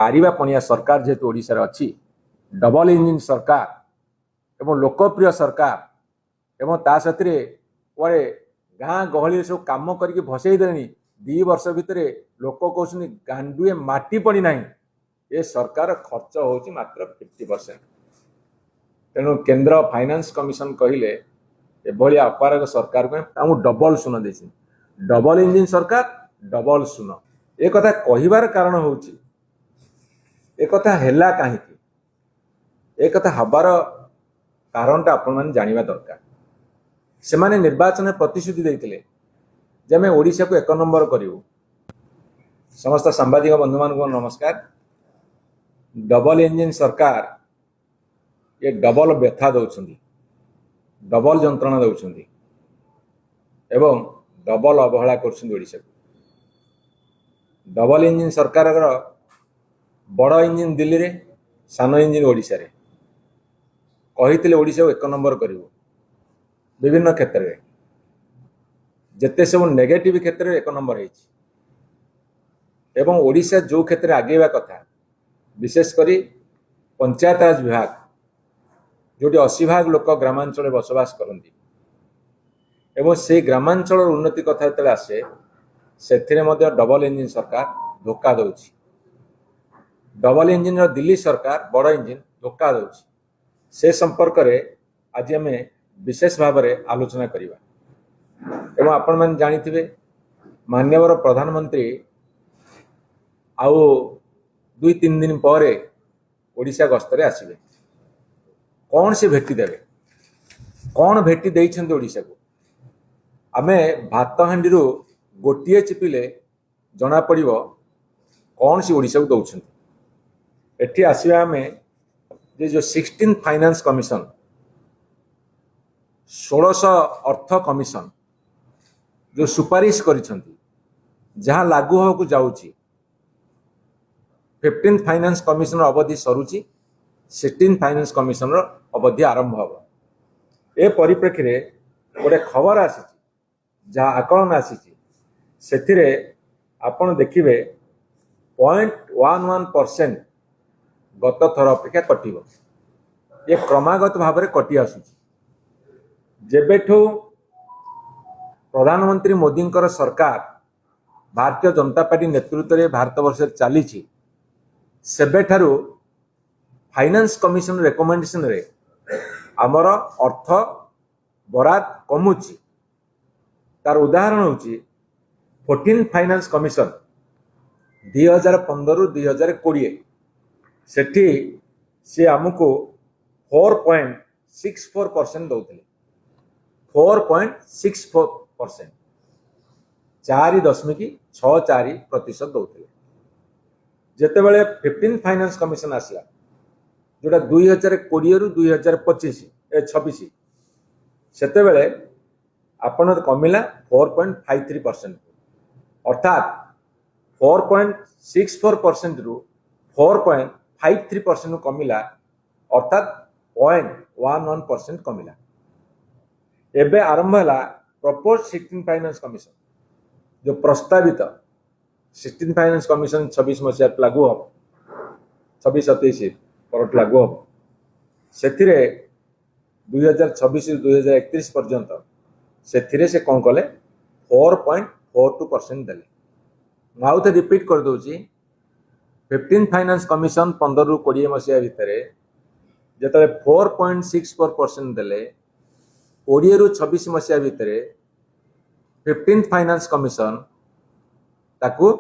Paribas पणिया सरकार जेहेतु ओडिशा रे अछि डबल इंजिन सरकार एवं लोकप्रिय सरकार एवं ता साथी ପରେ ଗାଁ ଗହଳି ସବୁ କାମ କରିକି ଭସେଇ ଦେଲେଣି 2 ବର୍ଷ ଭିତରେ ଲୋକ କହୁଛନ୍ତି ଗାଣ୍ଡୁଏ ମାଟି ପଡ଼ି ନାହିଁ। ଏ ସରକାର ଖର୍ଚ୍ଚ ହେଉଛି ମାତ୍ର 50%। ତେଣୁ କେନ୍ଦ୍ର ଫାଇନାନ୍ସ କମିଶନ କହିଲେ ଏଭଳି ଅପାରଗ ସରକାର ଆମକୁ ଡବଲ ସୁନ ଦେଇଛି। ଡବଲ ଇଞ୍ଜିନ ସରକାର ଡବଲ ସୁନ। ଏ କଥା କହିବାର କାରଣ ହେଉଛି ଏ କଥା ହେଲା କାହିଁକି, ଏ କଥା ହବାର କାରଣଟା ଆପଣମାନେ ଜାଣିବା ଦରକାର। ସେମାନେ ନିର୍ବାଚନ ପ୍ରତିଶ୍रुତି ଦେଇଥିଲେ ଯେ ଆମେ ଓଡ଼ିଶାକୁ 1 ନମ୍ବର କରିବୁ। समस्त सांबादिक बंधु मान को नमस्कार। डबल इंजिन सरकार ये डबल व्यथा दौरान डबल जंत्रणा दौरान एवं डबल अवहेला करशा को। डबल इंजिन सरकार बड़ इंजिन दिल्ली रे, सान इंजिन ओडिशा रे कही ओडिशा को 1 नंबर करूँ विभिन्न क्षेत्र में जिते सब नेगेटिव क्षेत्र में 1 नंबर है एवं ओडिशा जो क्षेत्र में आगेवा कथा विशेषकर पंचायत राज विभाग जोटी 80% लोक ग्रामांचल बसवास करती एवं से ग्रामांचल उन्नति कथा जो आसे से डबल इंजिन सरकार धोखा दौची। डबल इंजिन दिल्ली सरकार बड़ इंजिन धोखा दौची। से संपर्क में आज आम विशेष भाव में आलोचना करवा। एवं आपण मैंने जानी माननीय प्रधानमंत्री आउ 2-3 दिन पर ओडिशा गस्तर आसवे। कौन से भेटी देवे, कौन भेटी देइछन्ते ओडिशा को आमे भात हांडी गोटे चिपिले जना पड़िबो कौन सी ओडिशा को दौछन्ते। एठी आसीबा आमे जे जो 16 फाइनेंस कमिशन 1600 अर्थ कमिशन जो सुपारिश करिसंती जहाँ लागू होको जाउची 15 फाइनेंस कमिशन अवधि सरुची 16 फाइनेंस कमिशन अवधि आरंभ हो। ए परिप्रेक्षी रे गोटे खबर आसी जहाँ आकलन आसी से आपण देखिए 0.11% गत थर अपेक्षा कटिब। ये क्रमागत भाव में कटि आसुची। जेबेठू प्रधानमंत्री मोदी सरकार भारतीय जनता पार्टी नेतृत्व में भारत वर्ष चली सेबेठारू फाइनेंस कमिशन रेकमेंडेशन रे आमर अर्थ बराद कमुची। तार उदाहरण होची 14 फाइनेंस कमिशन 2015-2020 सेठी से आमको 4.64% दौले। 4.64% 4.64% दौले। जेते बेले 15 फाइनेंस कमिशन आसला जोटा 2020-2025-26 सेते बेले आपण कमिला 4.53% अर्थात 4.64% रु 4.53% कमिला अर्थात 0.11% कमिला। एबे आरंभ है प्रपोज 16 फाइनेंस कमिशन जो प्रस्तावित 16 फाइनेंस कमिशन 26 मसीह लागू हम 26-27 पर लागू हम से 2026-2031 पर्यंत से कौन कले 4.42% देले। आउ थे रिपीट कर दूची 15 फाइनेंस कमिशन 15-20 मसीहा भितर जिते 4.64% देले 20-26 मसीहा भितर 15 फाइनेंस कमिशन ताकू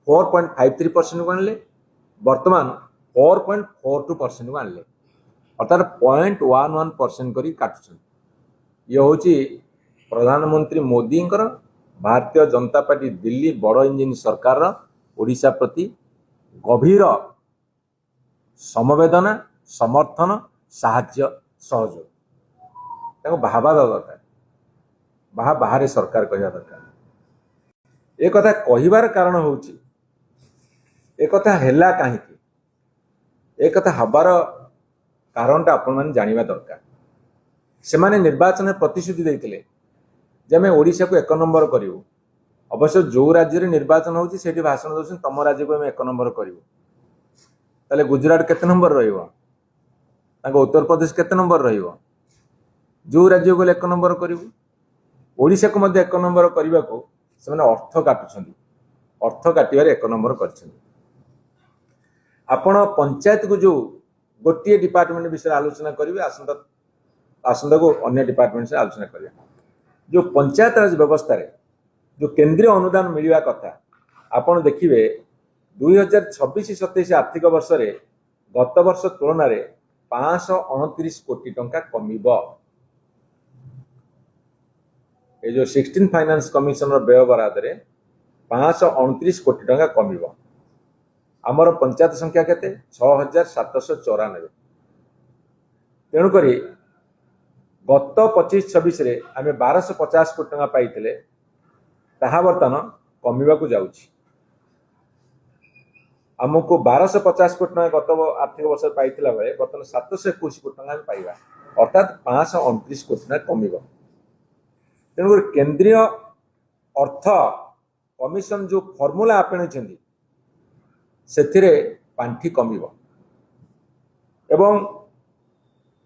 4.53% को आनले वर्तमान 4.42% को आनले अर्थात 0.11% करी काटुछन। ये होची प्रधानमंत्री मोदी भारतीय जनता पार्टी दिल्ली बड़ इंजिन सरकार ओडिशा प्रति गभीर समवेदना समर्थन साहाय्य सहयोग भावा दरकार बाहर सरकार कहवा दरकार। एक कथा कहिबार कारण होची एक कथा हैला काहीकि एक कथा हबार कारणटा आपण माने जानिबा दरकार। सेमाने निर्वाचन प्रतिश्रुति देइतिले जे आमे ओडिशा को 1 नंबर करिवु। अवश्य जो राज्य रे निर्वाचन होची सेठी भाषण दोसन तम राज्य को आमे 1 नंबर करिवु ताले गुजरात केते नंबर रहिबो ताको उत्तर प्रदेश केते नंबर रहिबो जो राज्य को एक नंबर करिवु ओडिशा को मध्य एक नंबर करने को से अर्थ काटुंट अर्थ काटिबार एक नंबर कर आपण पंचायत को जो गोटे डिपार्टमेंट विषय आलोचना करेंगे आसंता को अन्य डिपार्टमेंट से आलोचना करें जो पंचायत राज व्यवस्था रे जो केंद्रीय अनुदान मिलवा कथा आपण देखिए 2026-27 आर्थिक वर्ष रे गत वर्ष तुलन में 529 कोटी टंका कमिबो ये जो 16 फाइनेंस कमिशन व्यय बराद रे 529 कोटी टंका कमिबो आमर पंचायत संख्या केते 6794 तेणुक गत 25-26 रे आम 1250 कोटी टंका पाइथिले ताहा बर्तमान कमिबा को जाउछि आमको 1250 कोटी टंका गत आर्थिक वर्ष पाइथिला बेले बर्तमान 721 कोटी टंका पाइबा अर्थात 529 कोटी टंका कमिबो तेणुक केंद्रीय अर्थ कमिशन जो फॉर्मूला आपणे से पांठी कमिबो एवं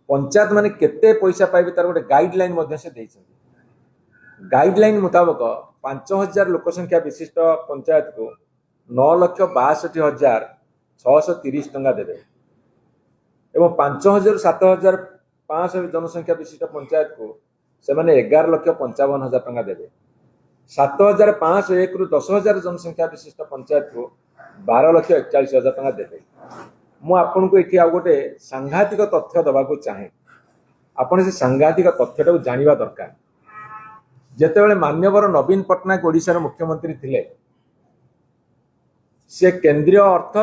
पंचायत माने केते पैसा पाइबे तार गोटे गाइडलाइन मध्य से देइछन्ति गाइडलाइन मुताबिक 5000 लोक संख्या विशिष्ट पंचायत को 9,62,630 टंका देवे एवं 5000 7,500 जनसंख्या विशिष्ट पंचायत को से माने 11,55,000 टंका देवे 7,501 रु 10,000 जनसंख्या विशिष्ट पंचायत को 12,41,000 टंका देवे मु आपन को एठी आ गोटे सांघातिक तथ्य दबा को चाहे आपण से सांघातिक तथ्यटा को जानिबा दरकार जेतेबेले मान्यवर नवीन पटनायक ओडिशार मुख्यमंत्री थिले से केंद्रीय अर्थ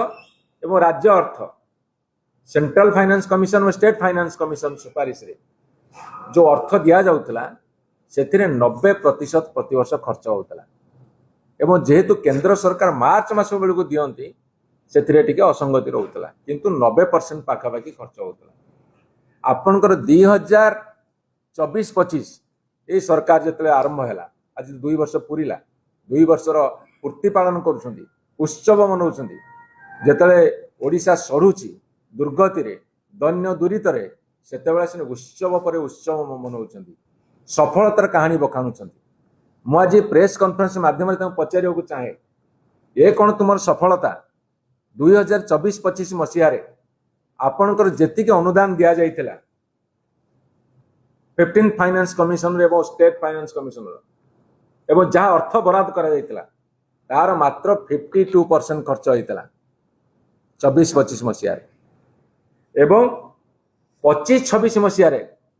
एवं राज्य अर्थ सेंट्रल फाइनेंस कमिशन और स्टेट फाइनेंस कमिशन सुपारिश रे जो अर्थ दिया जाउतला सेथिरे 90% प्रतिवर्ष खर्च होतला एवं जेहेतु केंद्र सरकार मार्च मास बेलू को दियंती सेथिरे टिके असंगति रहउतला किंतु 90% पाखापाखि खर्च होतला आपनकर 2024-25 ए सरकार जतले आरंभ हैला आज 2 वर्ष पुरीला 2 वर्षर पूर्ति पालन करूछंती उत्सव मनाउछंती जतले ओडिशा सरुची दुर्गति रे दैन्य दुरित रे सेतेबेला से उत्सव पर उत्सव मनाउछंती सफलतार कहानी बखाणुछंती मु आज प्रेस कॉन्फ्रेंस माध्यम रे पचारिया को चाहे ये कौन तुम सफलता 2024-25 मसीह आपणकर जेतिक अनुदान दि जाइथिला 15 फाइनेंस कमिशन एवं स्टेट फाइनेंस कमिशन एवं जहाँ अर्थ बराद करा जाइथिला तार मात्र 52% खर्च होइतिला 24-25 मसीह एवं 25-26 मसीह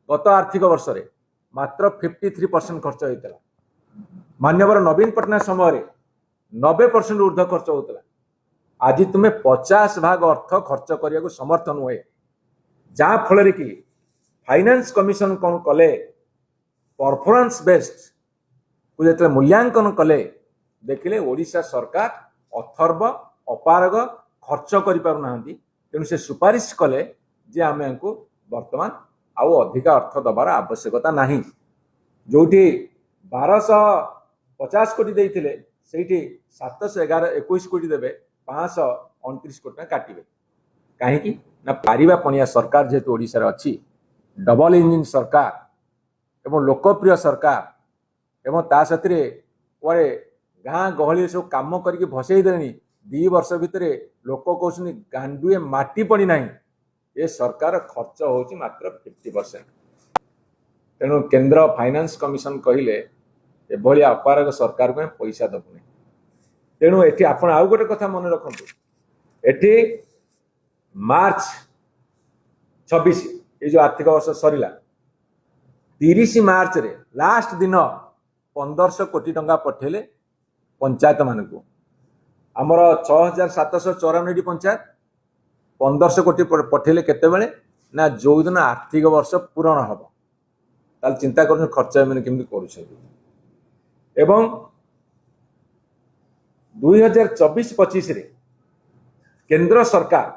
गत आर्थिक वर्ष रे मात्र 53% खर्च होइतिला मान्यवर नवीन पटनायक समय 90% ऊर्ध्व खर्च होता आज तुम्हें 50 भाग अर्थ खर्च करने को समर्थ नुहे जहाँ फल कि फाइनेंस कमिशन कौन कले परफॉर्मेंस बेस्ड को जो मूल्यांकन कले देखिले ओडिशा सरकार अथर्व अपारग खर्च कर तेणु से सुपारिश कले जे आम को बर्तमान आउ अधिक अर्थ दबार आवश्यकता नहीं जोठी 1250 कोटी देइथिले सेठी 721 कोटी देबे 529 कोटी काटिबे कहीं ना पारिबा पणिया सरकार जेहेतु ओडिशा रे अछि डबल इंजिन सरकार एवं लोकप्रिय सरकार एवं ता सतरे ओरे गाँ गहली सब काम करके भसई देनी 2 वर्ष भितर लोक कहउछनी गांडुए माटी पड़ी नहीं ये सरकार खर्च होची मात्र 50% तेणु केंद्र फाइनेंस कमिशन कहले एभली अपारग सरकार को पैसा दबुनी तेणु एठी आपण आउ गोटे कथा मन रखंतु एठी मार्च 26 ये जो आर्थिक वर्ष सरिला 30 मार्च रे लास्ट दिन 1500 कोटी टंका पठेले पंचायत मानकू आमर 6794 पंचायत 1500 कोटी पठेले केतेबेले ना जो दिन आर्थिक वर्ष पूर्ण हम ताल चिंता कर खर्च मैंने केमती कर एवं 2024-25 रे केंद्र सरकार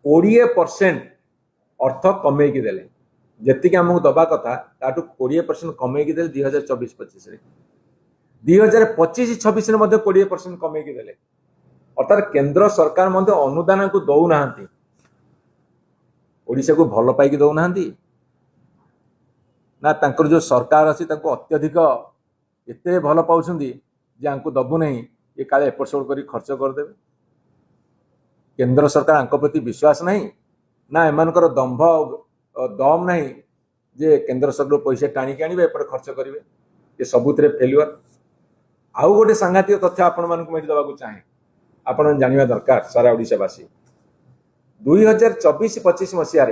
20% अर्थ कमेकी देले जेतिक आमको दबा कथा ताटू 20% कमेकी देले 2024-25 रे 2025-26 रे 20% कमेकी देले अर्थात केंद्र सरकार मध्य अनुदान को दौना ओडिशा को भल पाई दौना ना तांकर जो सरकार अच्छी अत्यधिक एते भल पाँच दबू नहीं ये काले एपट सेपट कर खर्च करदे केंद्र सरकार आंक प्रति विश्वास नहीं ना एमानकर दंभ दम नहीं जे केंद्र सरकार पैसा टाणिक आने एपटे खर्च करेंगे ये सबुत फेल्युअर आउ गोटे सांघातिक तथ्य आपण मानक देवाक चाहे आपण जानवा दरकार सारा ओडिशावासी 2024-25 मसीह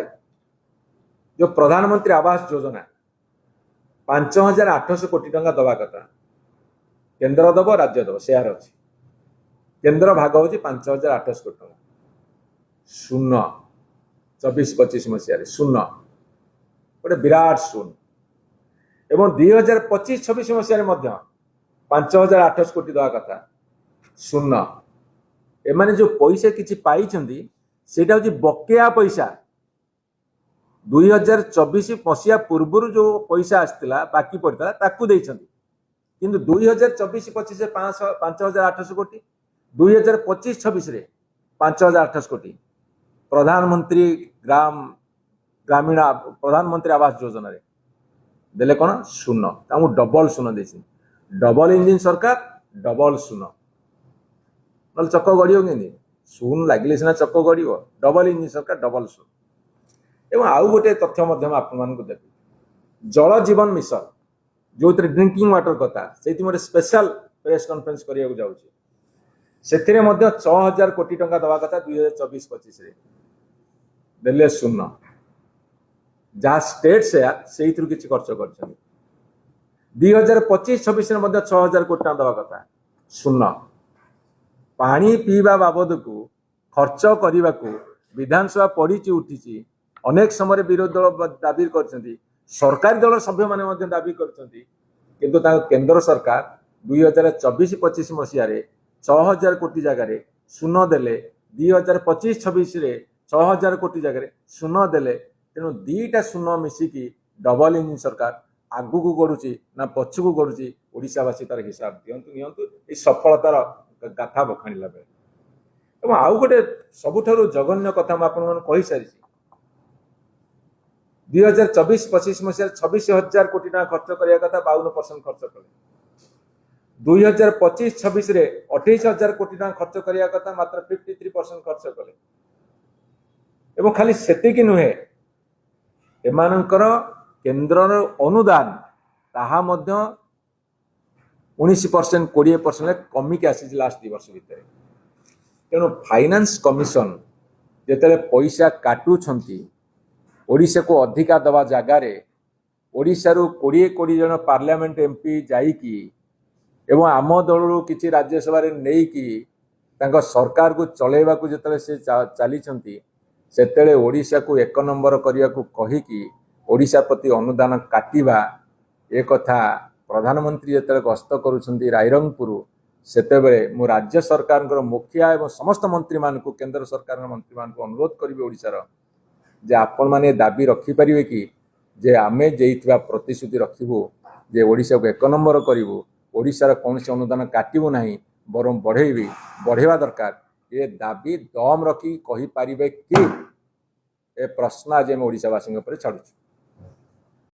जो प्रधानमंत्री आवास योजना 5,800 कोटी टंका दवा कथा केंद्र दब राज्य दब शेयर अच्छी केंद्र भाग हूँ 5,800 कोटी टंका शून्य 24-25 मसीह शून्य गोटे विराट शून्य एवं 2025-26 मसीह 5,800 कोटी दवा कथा शून्य एमाने जो पैसा किछि पाइछंदी सेटा हूँ बकेया पैसा 2024 मसीहा पूर्व जो पैसा आसला बाकी पड़ता ताकू देइछंदी किंतु 2024-25 5,800 कोटी 2025-26 5,800 कोटी प्रधानमंत्री ग्रामीण प्रधानमंत्री आवास योजना रे देले कौन शून्य डबल शून्य देछि डबल इंजिन सरकार डबल शून्य ना चक गड़ो कि शून्य लगे सीना चक गड़ो डबल इंजिन सरकार डबल शून्य एवं आउ गोटे तथ्य देवी जल जीवन मिशन जो ड्रिंकिंग वाटर कथा से स्पेशल प्रेस कॉन्फ्रेंस करने जाऊँगी से 6,000 कोटी टंका दवा कथा 2024-25 देले शून्य जहाँ स्टेट शेयर से किसी खर्च कर 2025-26 6,000 कोटी टंका दवा कथा शून्य पानी पीवा बाबद को खर्च करने को विधानसभा पड़ी उठी अनेक समय विरोधी दल दाबी कर सरकारी दल सभ्य मैंने दाबी कर केंद्र सरकार 2024-25 मसीह 6,000 कोटी जगार शून्य देले 2025-26 6,000 कोटी जगार शून्य देले तेणु दीटा शून्य मिसिकी डबल इंजिन सरकार आगू को गढ़ुची ना पछ को गढ़ुची ओडिशावासी तार हिसाब दिंतु ये सफलतार गाथा बखाणिला बेले आउ गोटे सबुठारु जघन्य कथा मुझे कही सारी 2024-25 मसीह 26,000 कोटी टका खर्च करने कथा 52% खर्च कले 2025-26 28,000 कोटी टका खर्च करने कथा मात्र 53% खर्च कले एवं खाली सेतिकी नुहे एमानकर केंद्रर अनुदान ताहा मध्य 19% 20% कमिक आसी लास्ट 2 वर्ष भितर तेणु फाइनेंस कमिशन जेते पैसा काटुछंती ओडिशा को अधिका दवा जगार ओडिशा रु 20 जन पार्लियामेंट एमपी जाइकी एवं आम दल किसी राज्यसभा नहीं कि सरकार को चलेबा को जेते से चली सेतेले ओडिशा को 1 नंबर करने को कहीकि ओडिशा प्रति अनुदान काटिबा ए कथा प्रधानमंत्री जेते गस्त करुछंती रायरंगपुर सेतेबेले मु राज्य सरकार मुखिया एवं समस्त मंत्री मान को केंद्र सरकार मंत्री मान को अनुरोध करी ओडिशार जे आपण माने दाबी रखी पारिबे कि जे आमे जेइथिबा प्रतिश्रुति रखिबु जे ओडिशा को 1 नंबर करिवु ओडिशार कौन से अनुदान काटिबु नाही बरम बढ़ेवा दरकार ये दाबी दम रखी कही पारिबे कि ए प्रश्न आज हम ओडिशावासी छाड़ू।